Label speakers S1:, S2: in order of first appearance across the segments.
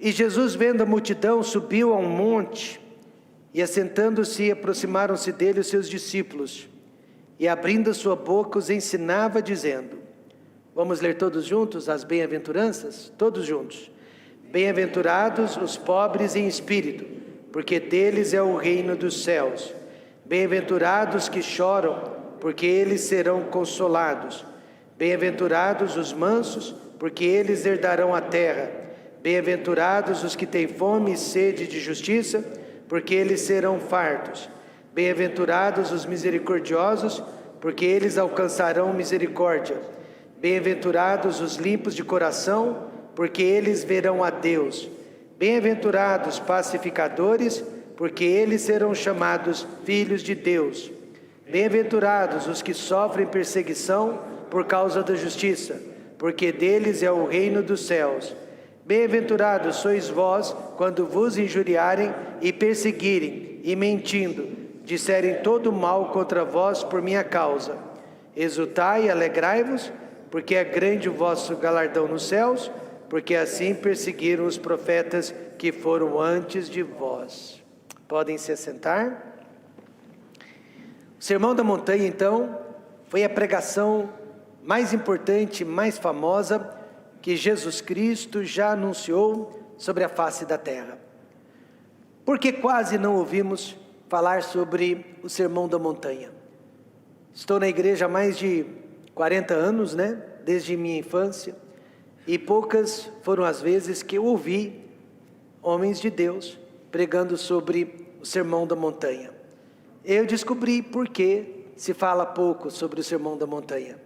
S1: E Jesus, vendo a multidão, subiu a um monte, e assentando-se, aproximaram-se dele os seus discípulos, e abrindo a sua boca os ensinava, dizendo, vamos ler todos juntos as bem-aventuranças? Todos juntos. Bem-aventurados os pobres em espírito, porque deles é o reino dos céus. Bem-aventurados que choram, porque eles serão consolados. Bem-aventurados os mansos, porque eles herdarão a terra. Bem-aventurados os que têm fome e sede de justiça, porque eles serão fartos. Bem-aventurados os misericordiosos, porque eles alcançarão misericórdia. Bem-aventurados os limpos de coração, porque eles verão a Deus. Bem-aventurados pacificadores, porque eles serão chamados filhos de Deus. Bem-aventurados os que sofrem perseguição por causa da justiça, porque deles é o reino dos céus. Bem-aventurados sois vós, quando vos injuriarem e perseguirem, e mentindo, disserem todo mal contra vós por minha causa. Exultai e alegrai-vos, porque é grande o vosso galardão nos céus, porque assim perseguiram os profetas que foram antes de vós. Podem se assentar. O Sermão da Montanha, então, foi a pregação mais importante, mais famosa, que Jesus Cristo já anunciou sobre a face da terra. Porque quase não ouvimos falar sobre o Sermão da Montanha. Estou na igreja há mais de 40 anos, desde minha infância, e poucas foram as vezes que eu ouvi homens de Deus pregando sobre o Sermão da Montanha. Eu descobri por que se fala pouco sobre o Sermão da Montanha.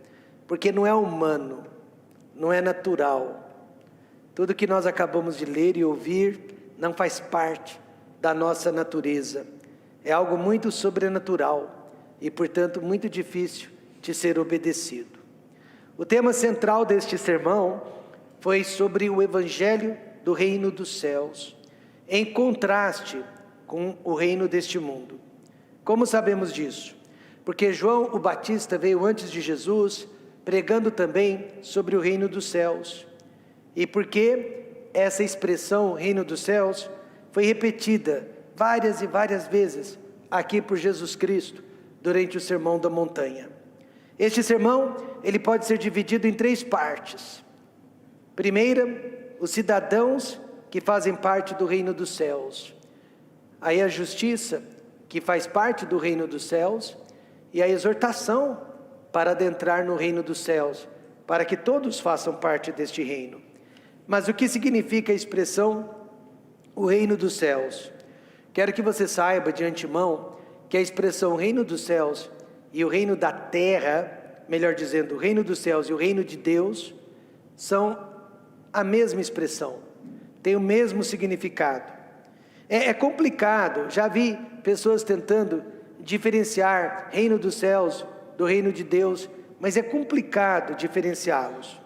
S1: Porque não é humano, não é natural. Tudo que nós acabamos de ler e ouvir não faz parte da nossa natureza. É algo muito sobrenatural e, portanto, muito difícil de ser obedecido. O tema central deste sermão foi sobre o Evangelho do Reino dos Céus, em contraste com o reino deste mundo. Como sabemos disso? Porque João o Batista veio antes de Jesus, pregando também sobre o reino dos céus. E porque essa expressão, reino dos céus, foi repetida várias e várias vezes aqui por Jesus Cristo, durante o Sermão da Montanha. Este sermão, ele pode ser dividido em 3 partes. Primeira, os cidadãos que fazem parte do reino dos céus. Aí a justiça, que faz parte do reino dos céus, e a exortação para adentrar no reino dos céus, para que todos façam parte deste reino. Mas o que significa a expressão, o reino dos céus? Quero que você saiba de antemão, que a expressão reino dos céus e o reino da terra, melhor dizendo, o reino dos céus e o reino de Deus, são a mesma expressão, tem o mesmo significado. É complicado, já vi pessoas tentando diferenciar reino dos céus do reino de Deus, mas é complicado diferenciá-los.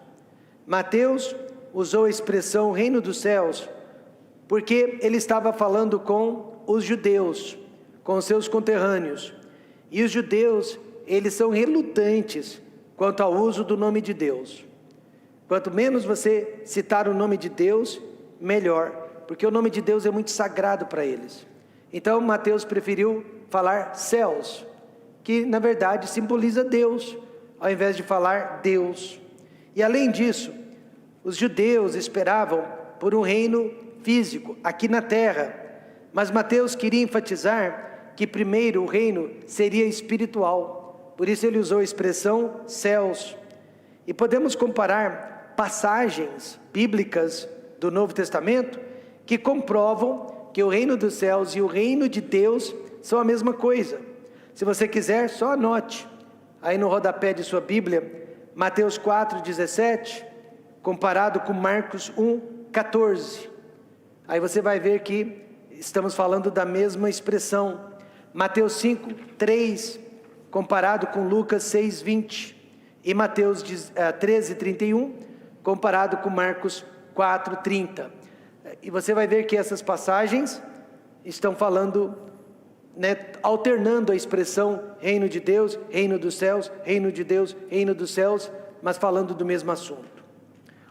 S1: Mateus usou a expressão reino dos céus, porque ele estava falando com os judeus, com seus conterrâneos, e os judeus, eles são relutantes quanto ao uso do nome de Deus. Quanto menos você citar o nome de Deus, melhor, porque o nome de Deus é muito sagrado para eles. Então Mateus preferiu falar céus, que na verdade simboliza Deus, ao invés de falar Deus. E além disso, os judeus esperavam por um reino físico, aqui na terra, mas Mateus queria enfatizar que primeiro o reino seria espiritual, por isso ele usou a expressão céus. E podemos comparar passagens bíblicas do Novo Testamento que comprovam que o reino dos céus e o reino de Deus são a mesma coisa. Se você quiser, só anote aí no rodapé de sua Bíblia, Mateus 4,17, comparado com Marcos 1,14. Aí você vai ver que estamos falando da mesma expressão. Mateus 5,3, comparado com Lucas 6,20. E Mateus 13,31, comparado com Marcos 4,30. E você vai ver que essas passagens estão falando, alternando a expressão reino de Deus, reino dos céus, reino de Deus, reino dos céus, mas falando do mesmo assunto.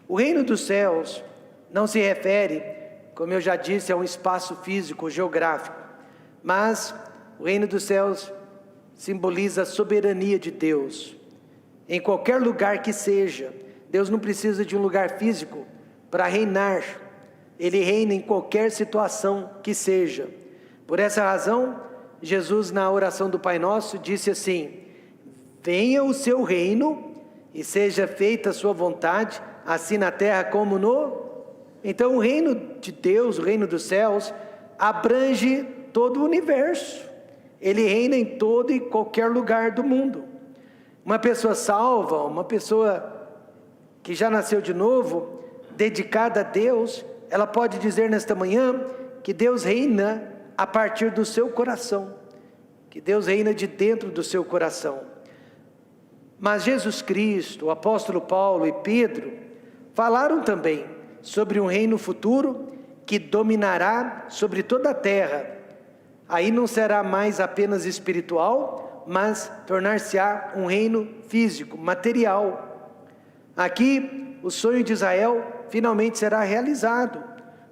S1: O reino dos céus não se refere como eu já disse, é um espaço físico, geográfico. Mas o reino dos céus simboliza a soberania de Deus. Em qualquer lugar que seja, Deus não precisa de um lugar físico para reinar. Ele reina em qualquer situação que seja. Por essa razão, Jesus, na oração do Pai Nosso, disse assim: venha o seu reino e seja feita a sua vontade, assim na terra como no... Então o reino de Deus, o reino dos céus, abrange todo o universo. Ele reina em todo e qualquer lugar do mundo. Uma pessoa salva, uma pessoa que já nasceu de novo, dedicada a Deus, ela pode dizer nesta manhã que Deus reina a partir do seu coração, que Deus reina de dentro do seu coração. Mas Jesus Cristo, o apóstolo Paulo e Pedro falaram também sobre um reino futuro que dominará sobre toda a terra. Aí não será mais apenas espiritual, mas tornar-se-á um reino físico, material. Aqui o sonho de Israel finalmente será realizado,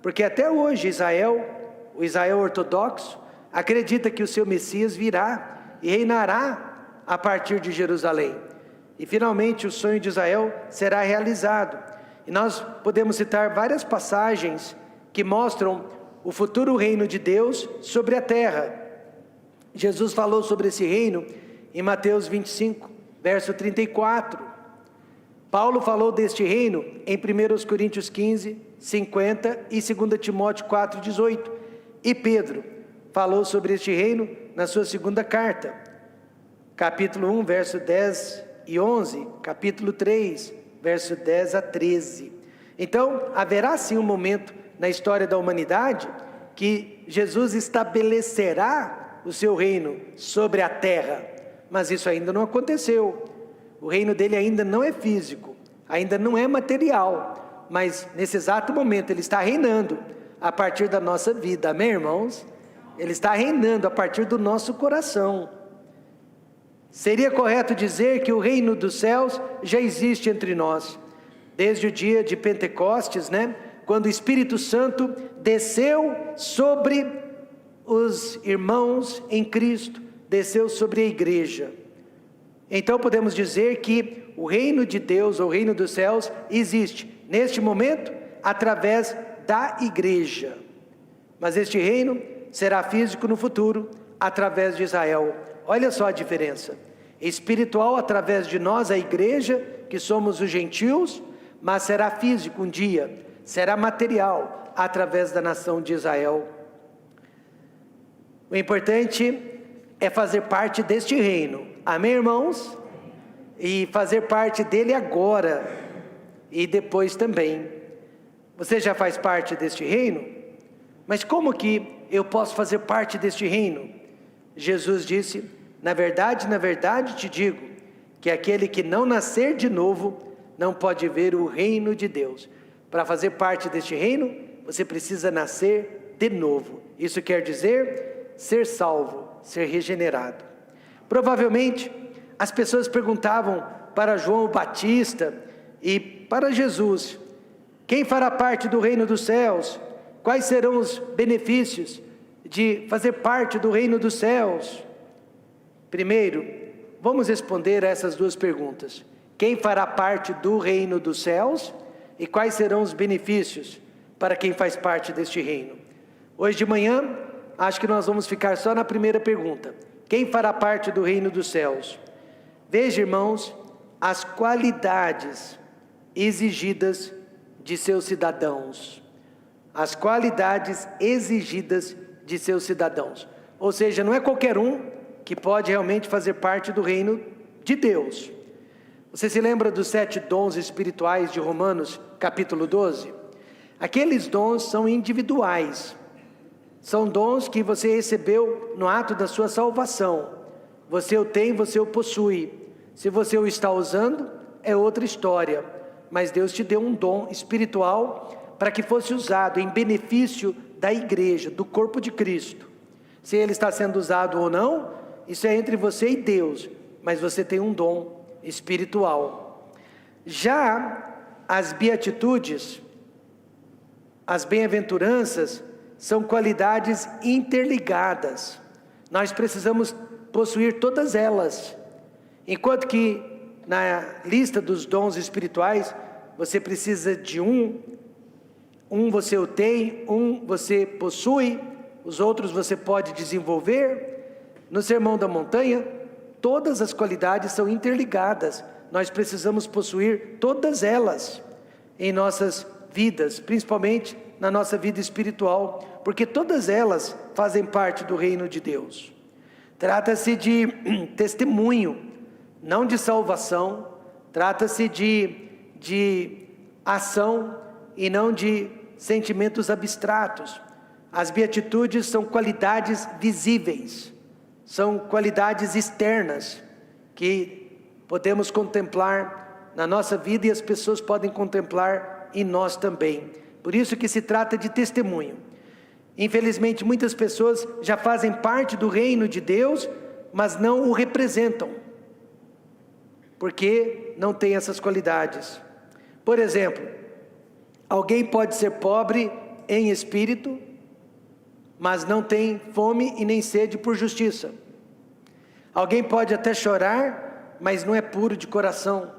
S1: porque até hoje o Israel ortodoxo, acredita que o seu Messias virá e reinará a partir de Jerusalém. E finalmente o sonho de Israel será realizado. E nós podemos citar várias passagens que mostram o futuro reino de Deus sobre a terra. Jesus falou sobre esse reino em Mateus 25, verso 34. Paulo falou deste reino em 1 Coríntios 15, 50 e 2 Timóteo 4, 18. E Pedro falou sobre este reino na sua segunda carta, capítulo 1, verso 10 e 11, capítulo 3, verso 10 a 13. Então, haverá sim um momento na história da humanidade que Jesus estabelecerá o seu reino sobre a terra, mas isso ainda não aconteceu. O reino dele ainda não é físico, ainda não é material, mas nesse exato momento ele está reinando a partir da nossa vida, amém, irmãos? Ele está reinando a partir do nosso coração. Seria correto dizer que o reino dos céus já existe entre nós, desde o dia de Pentecostes, né? Quando o Espírito Santo desceu sobre os irmãos em Cristo, desceu sobre a igreja. Então podemos dizer que o reino de Deus, o reino dos céus, existe neste momento através da igreja. Mas este reino será físico no futuro através de Israel. Olha só a diferença. Espiritual através de nós, a igreja, que somos os gentios, mas será físico um dia, será material através da nação de Israel. O importante é fazer parte deste reino, amém, irmãos? E fazer parte dele agora e depois também. Você já faz parte deste reino? Mas como que eu posso fazer parte deste reino? Jesus disse: na verdade te digo, que aquele que não nascer de novo, não pode ver o reino de Deus. Para fazer parte deste reino, você precisa nascer de novo. Isso quer dizer ser salvo, ser regenerado. Provavelmente, as pessoas perguntavam para João Batista e para Jesus: quem fará parte do reino dos céus? Quais serão os benefícios de fazer parte do reino dos céus? Primeiro, vamos responder a essas duas perguntas. Quem fará parte do reino dos céus? E quais serão os benefícios para quem faz parte deste reino? Hoje de manhã, acho que nós vamos ficar só na primeira pergunta. Quem fará parte do reino dos céus? Veja, irmãos, as qualidades exigidas de seus cidadãos. As qualidades exigidas de seus cidadãos. Ou seja, não é qualquer um que pode realmente fazer parte do reino de Deus. Você se lembra dos 7 dons espirituais de Romanos, capítulo 12? Aqueles dons são individuais. São dons que você recebeu no ato da sua salvação. Você o tem, você o possui. Se você o está usando, é outra história. Mas Deus te deu um dom espiritual para que fosse usado em benefício da igreja, do corpo de Cristo. Se ele está sendo usado ou não, isso é entre você e Deus. Mas você tem um dom espiritual. Já as beatitudes, as bem-aventuranças são qualidades interligadas. Nós precisamos possuir todas elas. Enquanto que na lista dos dons espirituais, você precisa de um você o tem, um você possui, os outros você pode desenvolver. No Sermão da Montanha, todas as qualidades são interligadas. Nós precisamos possuir todas elas em nossas vidas, principalmente na nossa vida espiritual, porque todas elas fazem parte do reino de Deus. Trata-se de testemunho, não de salvação. Trata-se de ação e não de sentimentos abstratos. As beatitudes são qualidades visíveis, são qualidades externas que podemos contemplar na nossa vida e as pessoas podem contemplar em nós também. Por isso que se trata de testemunho. Infelizmente, muitas pessoas já fazem parte do reino de Deus, mas não o representam, porque não tem essas qualidades. Por exemplo, alguém pode ser pobre em espírito, mas não tem fome e nem sede por justiça. Alguém pode até chorar, mas não é puro de coração.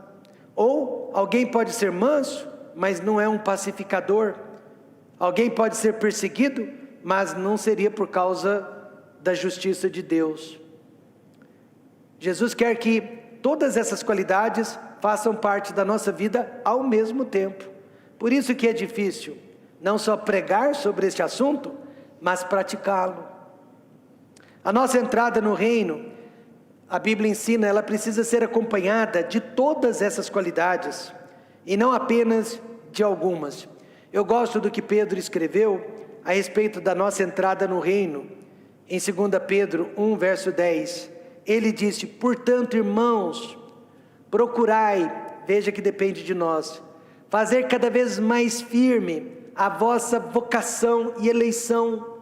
S1: Ou alguém pode ser manso, mas não é um pacificador. Alguém pode ser perseguido, mas não seria por causa da justiça de Deus. Jesus quer que todas essas qualidades façam parte da nossa vida ao mesmo tempo. Por isso que é difícil não só pregar sobre este assunto, mas praticá-lo. A nossa entrada no reino, a Bíblia ensina, ela precisa ser acompanhada de todas essas qualidades, e não apenas de algumas. Eu gosto do que Pedro escreveu a respeito da nossa entrada no reino, em 2 Pedro 1, verso 10. Ele disse: portanto, irmãos, procurai, veja que depende de nós, fazer cada vez mais firme a vossa vocação e eleição.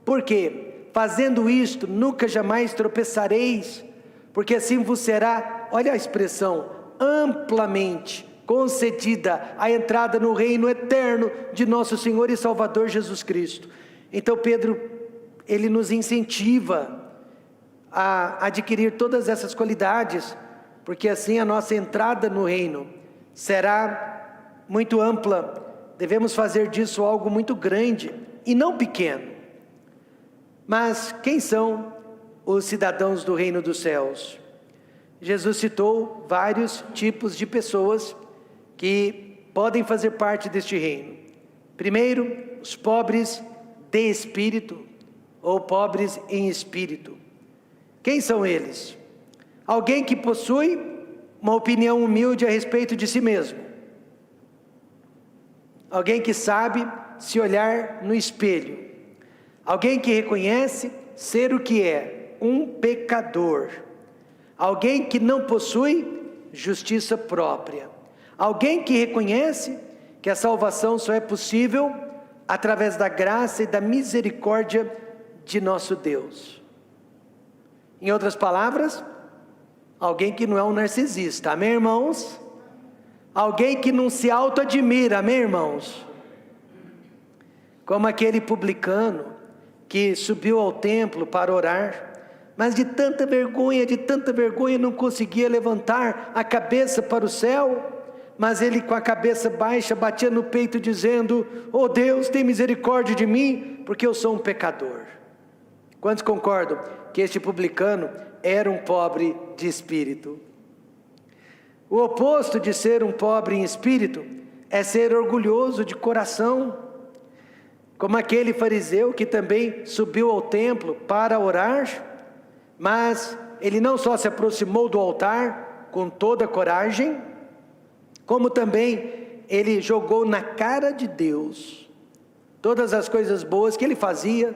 S1: Por quê? Fazendo isto, nunca jamais tropeçareis, porque assim vos será, olha a expressão, amplamente concedida a entrada no reino eterno de nosso Senhor e Salvador Jesus Cristo. Então Pedro, ele nos incentiva a adquirir todas essas qualidades, porque assim a nossa entrada no reino será muito ampla. Devemos fazer disso algo muito grande e não pequeno. Mas quem são os cidadãos do reino dos céus? Jesus citou vários tipos de pessoas que podem fazer parte deste reino. Primeiro, os pobres de espírito, ou pobres em espírito. Quem são eles? Alguém que possui uma opinião humilde a respeito de si mesmo. Alguém que sabe se olhar no espelho. Alguém que reconhece ser o que é, um pecador. Alguém que não possui justiça própria. Alguém que reconhece que a salvação só é possível através da graça e da misericórdia de nosso Deus. Em outras palavras, alguém que não é um narcisista, amém, irmãos? Alguém que não se auto-admira, amém, irmãos? Como aquele publicano que subiu ao templo para orar, mas de tanta vergonha não conseguia levantar a cabeça para o céu, mas ele com a cabeça baixa batia no peito dizendo: oh Deus, tem misericórdia de mim, porque eu sou um pecador. Quantos concordam que este publicano era um pobre de espírito? O oposto de ser um pobre em espírito é ser orgulhoso de coração, como aquele fariseu que também subiu ao templo para orar, mas ele não só se aproximou do altar com toda a coragem, como também ele jogou na cara de Deus todas as coisas boas que ele fazia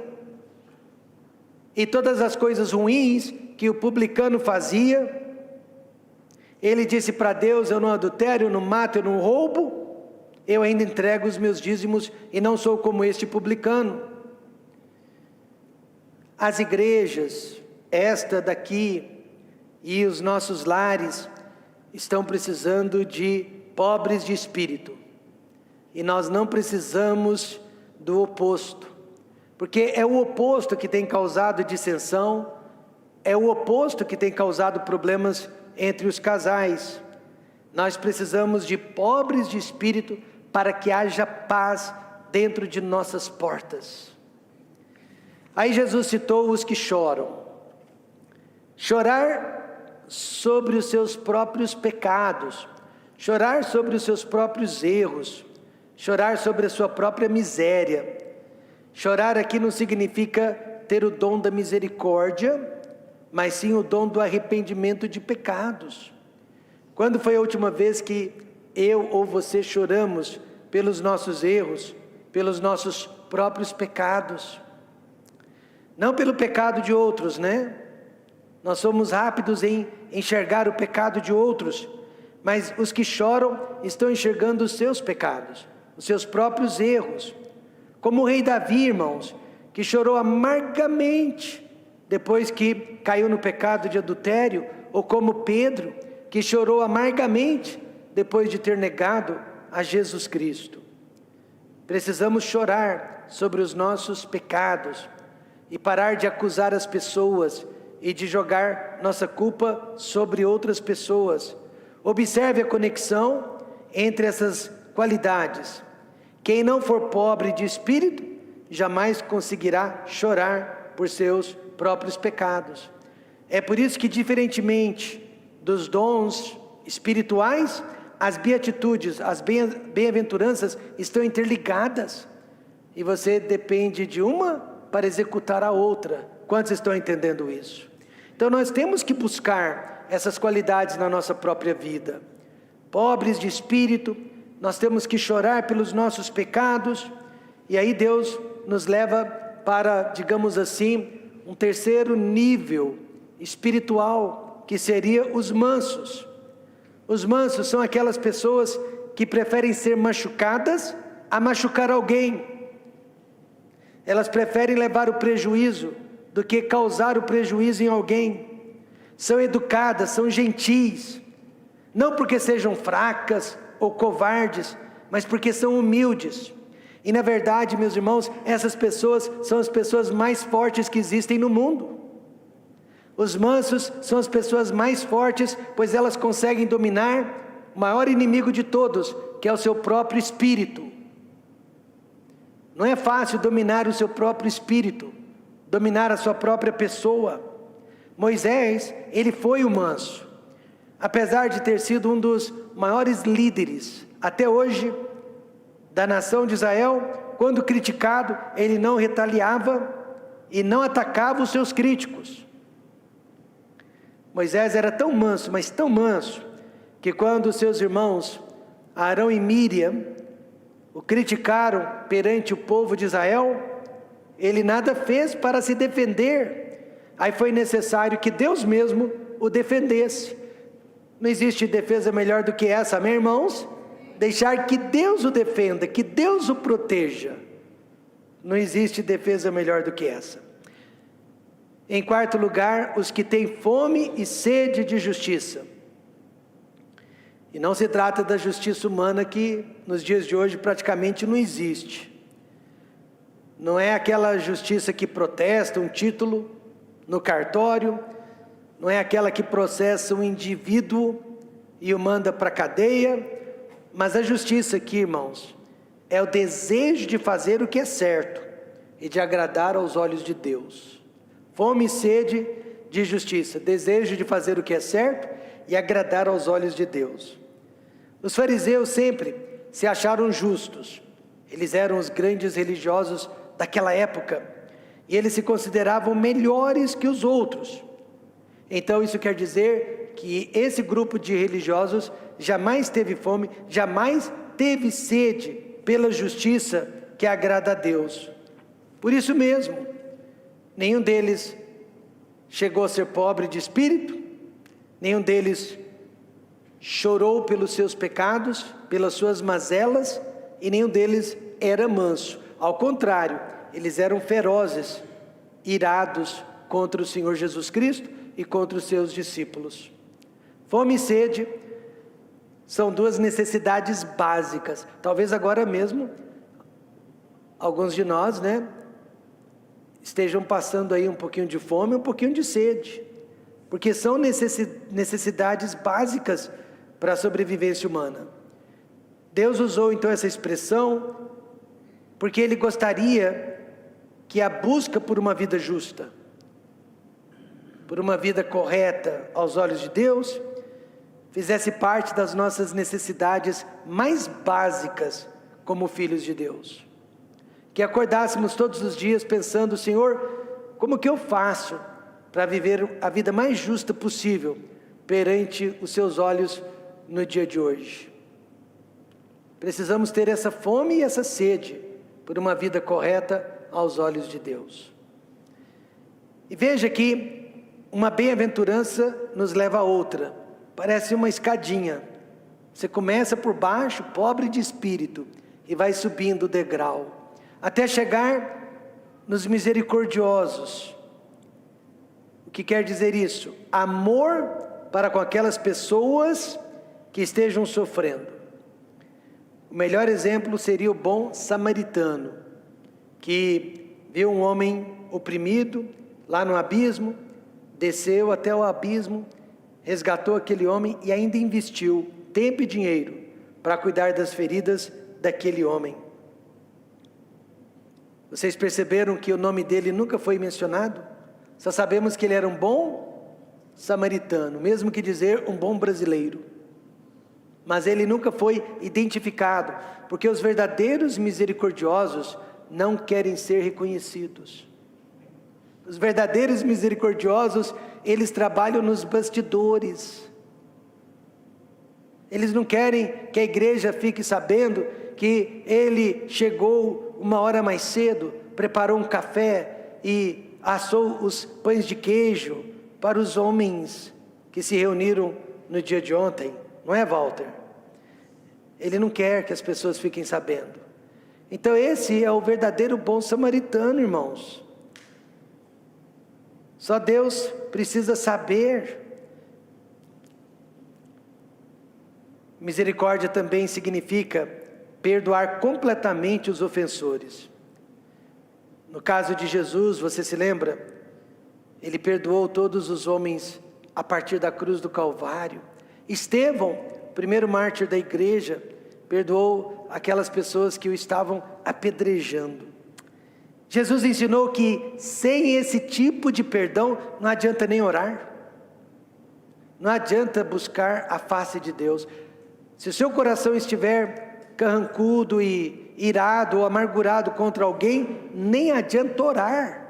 S1: e todas as coisas ruins que o publicano fazia. Ele disse para Deus: eu não adultero, eu não mato, eu não roubo, eu ainda entrego os meus dízimos e não sou como este publicano. As igrejas, esta daqui e os nossos lares, estão precisando de pobres de espírito, e nós não precisamos do oposto, porque é o oposto que tem causado dissensão, é o oposto que tem causado problemas entre os casais. Nós precisamos de pobres de espírito para que haja paz dentro de nossas portas. Aí Jesus citou os que choram. Chorar sobre os seus próprios pecados, chorar sobre os seus próprios erros, chorar sobre a sua própria miséria. Chorar aqui não significa ter o dom da misericórdia, mas sim o dom do arrependimento de pecados. Quando foi a última vez que eu ou você choramos pelos nossos erros, pelos nossos próprios pecados? Não pelo pecado de outros, né? Nós somos rápidos em enxergar o pecado de outros, mas os que choram estão enxergando os seus pecados, os seus próprios erros. Como o rei Davi, irmãos, que chorou amargamente depois que caiu no pecado de adultério, ou como Pedro, que chorou amargamente depois de ter negado a Jesus Cristo. Precisamos chorar sobre os nossos pecados e parar de acusar as pessoas e de jogar nossa culpa sobre outras pessoas. Observe a conexão entre essas qualidades. Quem não for pobre de espírito, jamais conseguirá chorar por seus próprios pecados. É por isso que, diferentemente dos dons espirituais, as beatitudes, as bem-aventuranças estão interligadas. E você depende de uma para executar a outra. Quantos estão entendendo isso? Então nós temos que buscar essas qualidades na nossa própria vida. Pobres de espírito, nós temos que chorar pelos nossos pecados, e aí Deus nos leva para, digamos assim, um terceiro nível espiritual, que seria os mansos. Os mansos são aquelas pessoas que preferem ser machucadas a machucar alguém. Elas preferem levar o prejuízo do que causar o prejuízo em alguém. São educadas, são gentis, não porque sejam fracas ou covardes, mas porque são humildes. E na verdade, meus irmãos, essas pessoas são as pessoas mais fortes que existem no mundo. Os mansos são as pessoas mais fortes, pois elas conseguem dominar o maior inimigo de todos, que é o seu próprio espírito. Não é fácil dominar o seu próprio espírito, dominar a sua própria pessoa. Moisés, ele foi o manso, apesar de ter sido um dos maiores líderes até hoje da nação de Israel. Quando criticado, ele não retaliava e não atacava os seus críticos. Moisés era tão manso, mas tão manso, que quando seus irmãos Arão e Míriam o criticaram perante o povo de Israel, ele nada fez para se defender. Aí foi necessário que Deus mesmo o defendesse. Não existe defesa melhor do que essa, amém, irmãos? Deixar que Deus o defenda, que Deus o proteja. Não existe defesa melhor do que essa. Em quarto lugar, os que têm fome e sede de justiça. E não se trata da justiça humana, que nos dias de hoje praticamente não existe. Não é aquela justiça que protesta um título no cartório, não é aquela que processa um indivíduo e o manda para a cadeia, mas a justiça aqui, irmãos, é o desejo de fazer o que é certo e de agradar aos olhos de Deus. Fome e sede de justiça, desejo de fazer o que é certo e agradar aos olhos de Deus. Os fariseus sempre se acharam justos. Eles eram os grandes religiosos daquela época, e eles se consideravam melhores que os outros. Então isso quer dizer que esse grupo de religiosos jamais teve fome, jamais teve sede pela justiça que agrada a Deus. Por isso mesmo, nenhum deles chegou a ser pobre de espírito, nenhum deles chorou pelos seus pecados, pelas suas mazelas, e nenhum deles era manso. Ao contrário, eles eram ferozes, irados contra o Senhor Jesus Cristo e contra os seus discípulos. Fome e sede são duas necessidades básicas. Talvez agora mesmo alguns de nós, né, estejam passando aí um pouquinho de fome, um pouquinho de sede, porque são necessidades básicas para a sobrevivência humana. Deus usou então essa expressão porque Ele gostaria que a busca por uma vida justa, por uma vida correta aos olhos de Deus, fizesse parte das nossas necessidades mais básicas como filhos de Deus. Que acordássemos todos os dias pensando: Senhor, como que eu faço para viver a vida mais justa possível perante os seus olhos no dia de hoje? Precisamos ter essa fome e essa sede por uma vida correta aos olhos de Deus. E veja que uma bem-aventurança nos leva a outra. Parece uma escadinha. Você começa por baixo, pobre de espírito, e vai subindo o degrau, até chegar nos misericordiosos. O que quer dizer isso? Amor para com aquelas pessoas que estejam sofrendo. O melhor exemplo seria o bom samaritano, que viu um homem oprimido lá no abismo, desceu até o abismo, resgatou aquele homem e ainda investiu tempo e dinheiro para cuidar das feridas daquele homem. Vocês perceberam que o nome dele nunca foi mencionado? Só sabemos que ele era um bom samaritano, mesmo que dizer um bom brasileiro. Mas ele nunca foi identificado, porque os verdadeiros misericordiosos não querem ser reconhecidos. Os verdadeiros misericordiosos, eles trabalham nos bastidores. Eles não querem que a igreja fique sabendo que ele chegou uma hora mais cedo, preparou um café e assou os pães de queijo para os homens que se reuniram no dia de ontem. Não é, Walter? Ele não quer que as pessoas fiquem sabendo. Então esse é o verdadeiro bom samaritano, irmãos. Só Deus precisa saber. Misericórdia também significa perdoar completamente os ofensores. No caso de Jesus, você se lembra? Ele perdoou todos os homens a partir da cruz do Calvário. Estevão, primeiro mártir da igreja, perdoou aquelas pessoas que o estavam apedrejando. Jesus ensinou que sem esse tipo de perdão não adianta nem orar, não adianta buscar a face de Deus. Se o seu coração estiver carrancudo e irado ou amargurado contra alguém, nem adianta orar.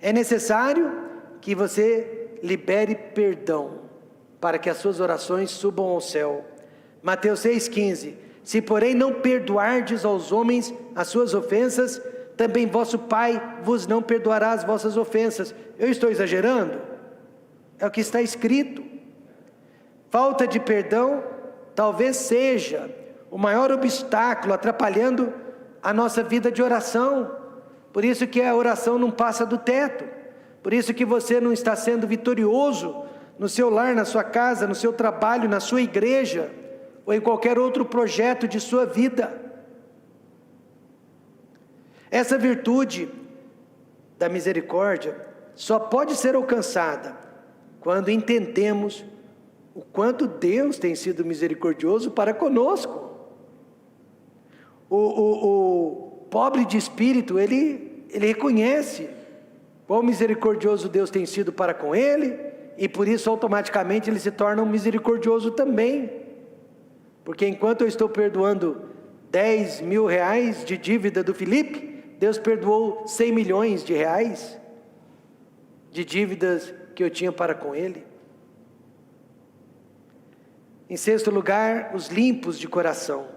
S1: É necessário que você libere perdão para que as suas orações subam ao céu. Mateus 6,15: se porém não perdoardes aos homens as suas ofensas, também vosso Pai vos não perdoará as vossas ofensas. Eu estou exagerando? É o que está escrito. Falta de perdão talvez seja o maior obstáculo atrapalhando a nossa vida de oração. Por isso que a oração não passa do teto. Por isso que você não está sendo vitorioso no seu lar, na sua casa, no seu trabalho, na sua igreja, ou em qualquer outro projeto de sua vida. Essa virtude da misericórdia só pode ser alcançada quando entendemos o quanto Deus tem sido misericordioso para conosco. O pobre de espírito, ele reconhece quão misericordioso Deus tem sido para com ele, e por isso automaticamente ele se torna um misericordioso também. Porque enquanto eu estou perdoando 10 mil reais de dívida do Felipe, Deus perdoou 100 milhões de reais de dívidas que eu tinha para com ele. Em sexto lugar, os limpos de coração.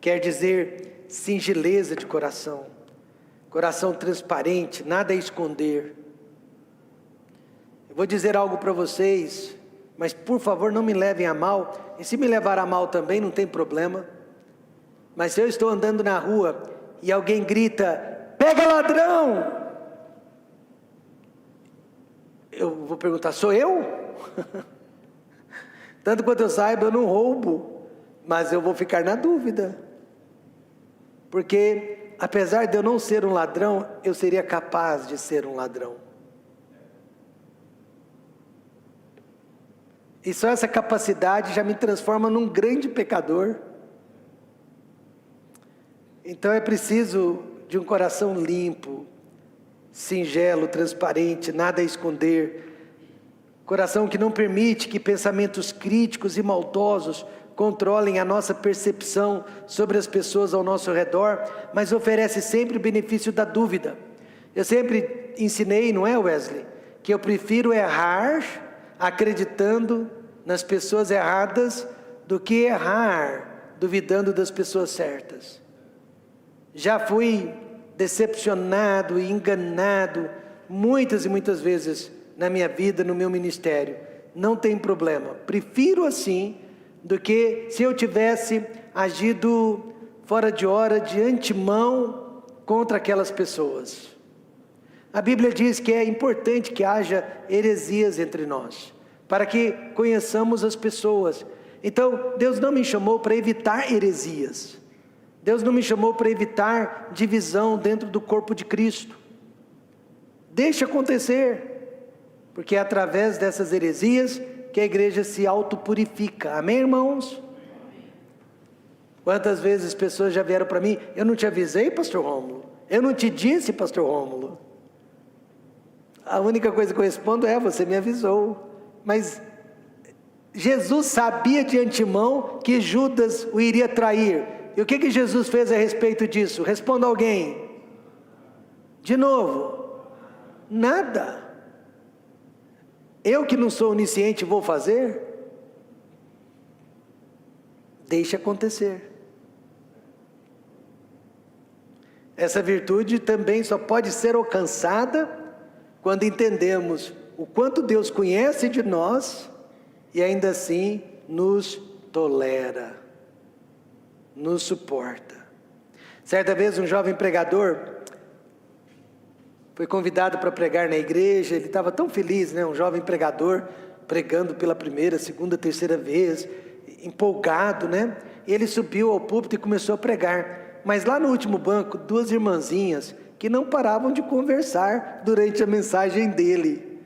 S1: Quer dizer, singeleza de coração. Coração transparente, nada a esconder. Eu vou dizer algo para vocês, mas por favor não me levem a mal. E se me levar a mal também, não tem problema. Mas se eu estou andando na rua e alguém grita: pega ladrão! Eu vou perguntar: sou eu? Tanto quanto eu saiba, eu não roubo, mas eu vou ficar na dúvida. porque apesar de eu não ser um ladrão, eu seria capaz de ser um ladrão. E só essa capacidade já me transforma num grande pecador. Então é preciso de um coração limpo, singelo, transparente, nada a esconder. Coração que não permite que pensamentos críticos e maldosos controlem a nossa percepção sobre as pessoas ao nosso redor, mas oferece sempre o benefício da dúvida. Eu sempre ensinei, não é, Wesley, que eu prefiro errar acreditando nas pessoas erradas do que errar duvidando das pessoas certas. Já fui decepcionado e enganado muitas e muitas vezes na minha vida, no meu ministério. Não tem problema, prefiro assim do que se eu tivesse agido fora de hora, de antemão contra aquelas pessoas. A Bíblia diz que é importante que haja heresias entre nós, para que conheçamos as pessoas. Então, Deus não me chamou para evitar heresias. Deus não me chamou para evitar divisão dentro do corpo de Cristo. Deixa acontecer, porque é através dessas heresias que a igreja se autopurifica. Amém, irmãos? Quantas vezes pessoas já vieram para mim: eu não te avisei, pastor Rômulo? Eu não te disse, pastor Rômulo? A única coisa que eu respondo é: você me avisou. Mas Jesus sabia de antemão que Judas o iria trair. E o que Jesus fez a respeito disso? Responda alguém. De novo, nada. Eu que não sou onisciente vou fazer? Deixe acontecer. Essa virtude também só pode ser alcançada quando entendemos o quanto Deus conhece de nós e ainda assim nos tolera, nos suporta. Certa vez um jovem pregador foi convidado para pregar na igreja. Ele estava tão feliz, né? Um jovem pregador pregando pela primeira, segunda, terceira vez, empolgado, né? E ele subiu ao púlpito e começou a pregar. Mas lá no último banco, duas irmãzinhas que não paravam de conversar durante a mensagem dele.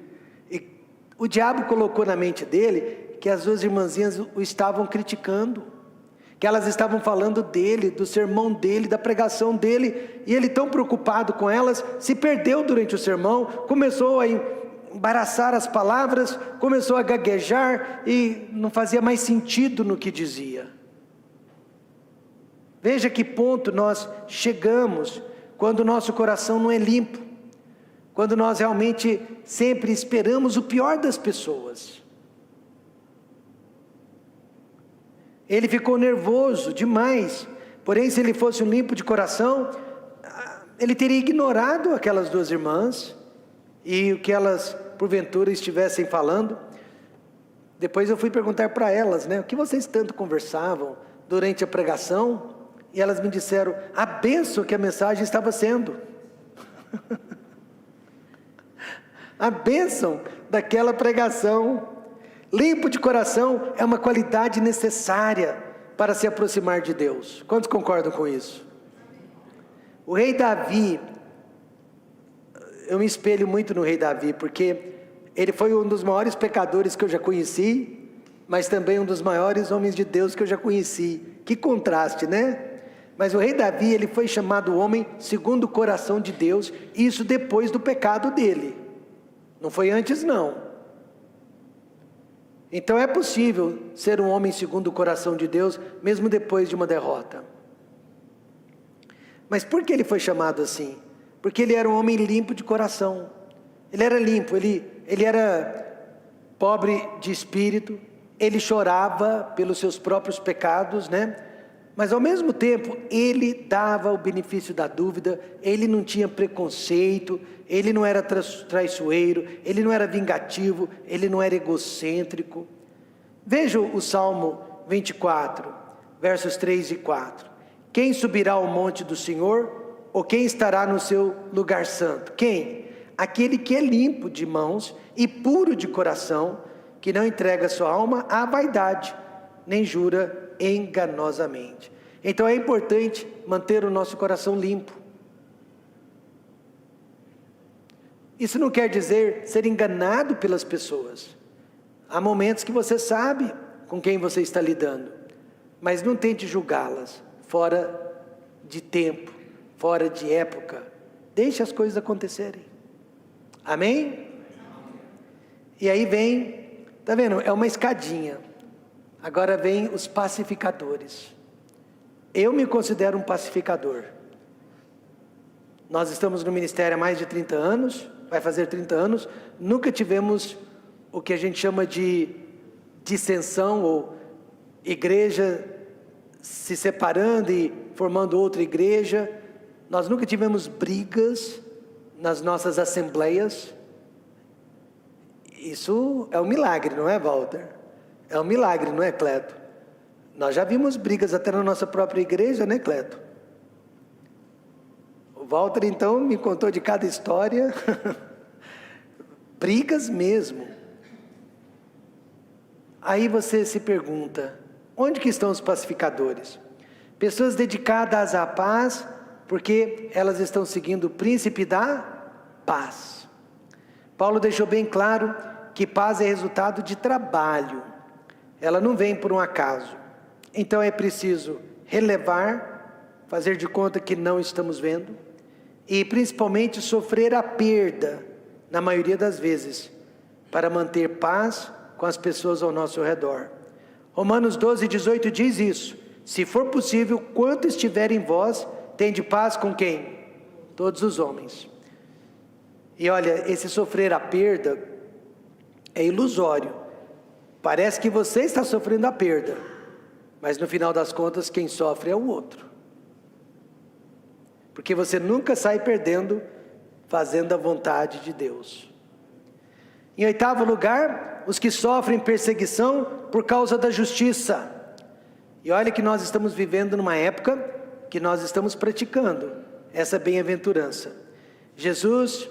S1: E o diabo colocou na mente dele que as duas irmãzinhas o estavam criticando, que elas estavam falando dele, do sermão dele, da pregação dele, e ele, tão preocupado com elas, se perdeu durante o sermão, começou a embaraçar as palavras, começou a gaguejar e não fazia mais sentido no que dizia. Veja que ponto nós chegamos quando o nosso coração não é limpo, quando nós realmente sempre esperamos o pior das pessoas. Ele ficou nervoso demais, porém se ele fosse um limpo de coração, ele teria ignorado aquelas duas irmãs e o que elas porventura estivessem falando. Depois eu fui perguntar para elas, né, o que vocês tanto conversavam durante a pregação, e elas me disseram a bênção que a mensagem estava sendo. A bênção daquela pregação. Limpo de coração é uma qualidade necessária para se aproximar de Deus. Quantos concordam com isso? O rei Davi, eu me espelho muito no rei Davi, porque ele foi um dos maiores pecadores que eu já conheci, mas também um dos maiores homens de Deus que eu já conheci. Que contraste, né? Mas o rei Davi, ele foi chamado homem segundo o coração de Deus, isso depois do pecado dele. Não foi antes, não. Então é possível ser um homem segundo o coração de Deus, mesmo depois de uma derrota. Mas por que ele foi chamado assim? Porque ele era um homem limpo de coração. Ele era limpo, ele era pobre de espírito, ele chorava pelos seus próprios pecados, né? Mas ao mesmo tempo, ele dava o benefício da dúvida, ele não tinha preconceito, ele não era traiçoeiro, ele não era vingativo, ele não era egocêntrico. Veja o Salmo 24, versos 3 e 4. Quem subirá ao monte do Senhor, ou quem estará no seu lugar santo? Quem? Aquele que é limpo de mãos e puro de coração, que não entrega sua alma à vaidade, nem jura enganosamente. Então é importante manter o nosso coração limpo. Isso não quer dizer ser enganado pelas pessoas. Há momentos que você sabe com quem você está lidando, mas não tente julgá-las fora de tempo, fora de época. Deixe as coisas acontecerem. Amém? E aí vem, tá vendo? É uma escadinha. Agora vem os pacificadores. Eu me considero um pacificador. Nós estamos no ministério há mais de 30 anos, vai fazer 30 anos, nunca tivemos o que a gente chama de dissensão, ou igreja se separando e formando outra igreja. Nós nunca tivemos brigas nas nossas assembleias. Isso é um milagre, não é, Walter? É um milagre, não é, Cleto? Nós já vimos brigas até na nossa própria igreja, né, Cleto? O Walter, então, me contou de cada história. Brigas mesmo. Aí você se pergunta, onde que estão os pacificadores? Pessoas dedicadas à paz, porque elas estão seguindo o príncipe da paz. Paulo deixou bem claro que paz é resultado de trabalho. Ela não vem por um acaso. Então é preciso relevar, fazer de conta que não estamos vendo, e principalmente sofrer a perda, na maioria das vezes, para manter paz com as pessoas ao nosso redor. Romanos 12:18 diz isso: se for possível, quanto estiver em vós, tende paz com quem? Todos os homens. E olha, esse sofrer a perda é ilusório. Parece que você está sofrendo a perda, mas no final das contas quem sofre é o outro. Porque você nunca sai perdendo fazendo a vontade de Deus. Em oitavo lugar, os que sofrem perseguição por causa da justiça. E olha que nós estamos vivendo numa época que nós estamos praticando essa bem-aventurança. Jesus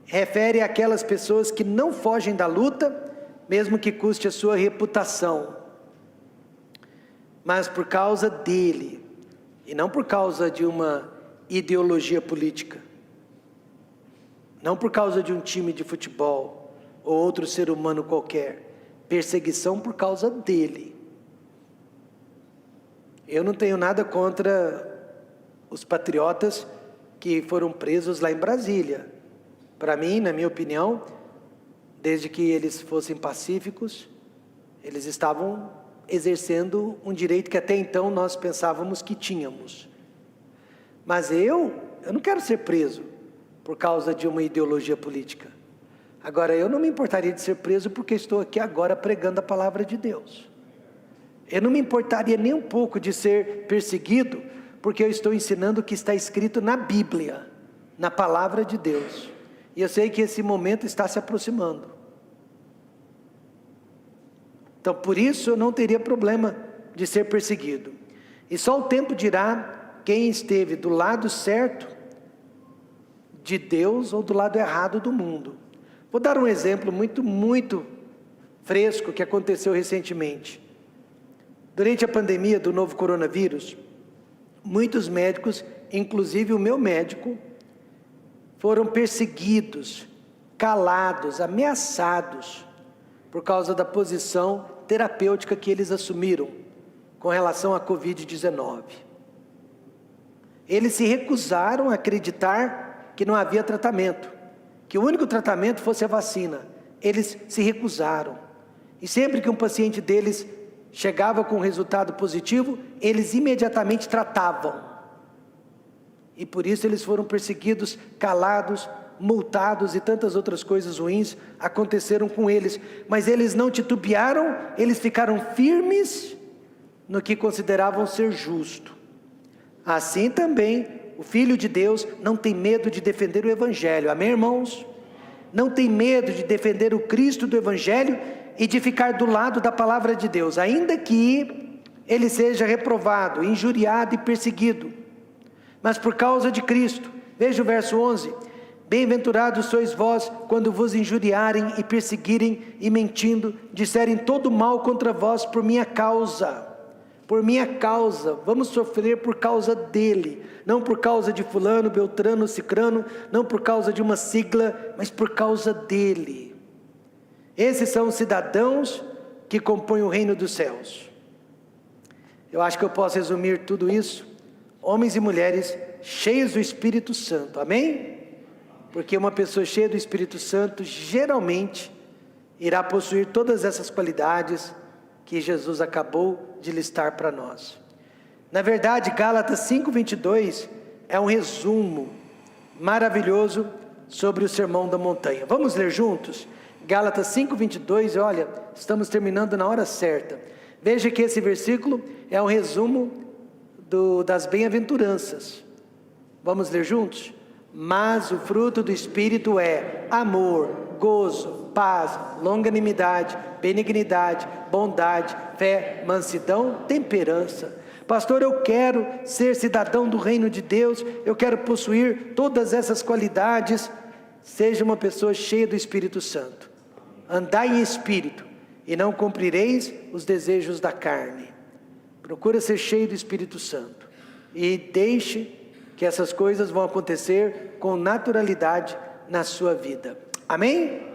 S1: refere àquelas pessoas que não fogem da luta, mesmo que custe a sua reputação, mas por causa dele, e não por causa de uma ideologia política, não por causa de um time de futebol, ou outro ser humano qualquer. Perseguição por causa dele. Eu não tenho nada contra os patriotas que foram presos lá em Brasília. Para mim, na minha opinião, desde que eles fossem pacíficos, eles estavam exercendo um direito que até então nós pensávamos que tínhamos. Mas eu não quero ser preso por causa de uma ideologia política. Agora, eu não me importaria de ser preso porque estou aqui agora pregando a palavra de Deus. Eu não me importaria nem um pouco de ser perseguido porque eu estou ensinando o que está escrito na Bíblia, na palavra de Deus. E eu sei que esse momento está se aproximando. Então, por isso eu não teria problema de ser perseguido. E só o tempo dirá quem esteve do lado certo de Deus ou do lado errado do mundo. Vou dar um exemplo muito fresco que aconteceu recentemente. Durante a pandemia do novo coronavírus, muitos médicos, inclusive o meu médico, foram perseguidos, calados, ameaçados, por causa da posição terapêutica que eles assumiram com relação à Covid-19. Eles se recusaram a acreditar que não havia tratamento, que o único tratamento fosse a vacina. Eles se recusaram. E sempre que um paciente deles chegava com um resultado positivo, eles imediatamente tratavam. E por isso eles foram perseguidos, calados, multados e tantas outras coisas ruins aconteceram com eles. Mas eles não titubearam, eles ficaram firmes no que consideravam ser justo. Assim também o Filho de Deus não tem medo de defender o Evangelho. Amém, irmãos? Não tem medo de defender o Cristo do Evangelho e de ficar do lado da palavra de Deus, ainda que ele seja reprovado, injuriado e perseguido. Mas por causa de Cristo, veja o verso 11: bem-aventurados sois vós quando vos injuriarem e perseguirem e mentindo, disserem todo mal contra vós por minha causa. por minha causa, vamos sofrer por causa dele, não por causa de fulano, beltrano, cicrano, não por causa de uma sigla, mas por causa dele. Esses são os cidadãos que compõem o reino dos céus. Eu acho que eu posso resumir tudo isso: homens e mulheres cheios do Espírito Santo, amém? Porque uma pessoa cheia do Espírito Santo geralmente irá possuir todas essas qualidades que Jesus acabou de listar para nós. Na verdade, Gálatas 5:22 é um resumo maravilhoso sobre o Sermão da Montanha. Vamos ler juntos? Gálatas 5:22, olha, estamos terminando na hora certa. Veja que esse versículo é um resumo das bem-aventuranças. Vamos ler juntos? Mas o fruto do Espírito é amor, gozo, paz, longanimidade, benignidade, bondade, fé, mansidão, temperança. Pastor, eu quero ser cidadão do reino de Deus, eu quero possuir todas essas qualidades. Seja uma pessoa cheia do Espírito Santo. Andai em espírito, e não cumprireis os desejos da carne. Procura ser cheio do Espírito Santo, e deixe que essas coisas vão acontecer com naturalidade na sua vida. Amém?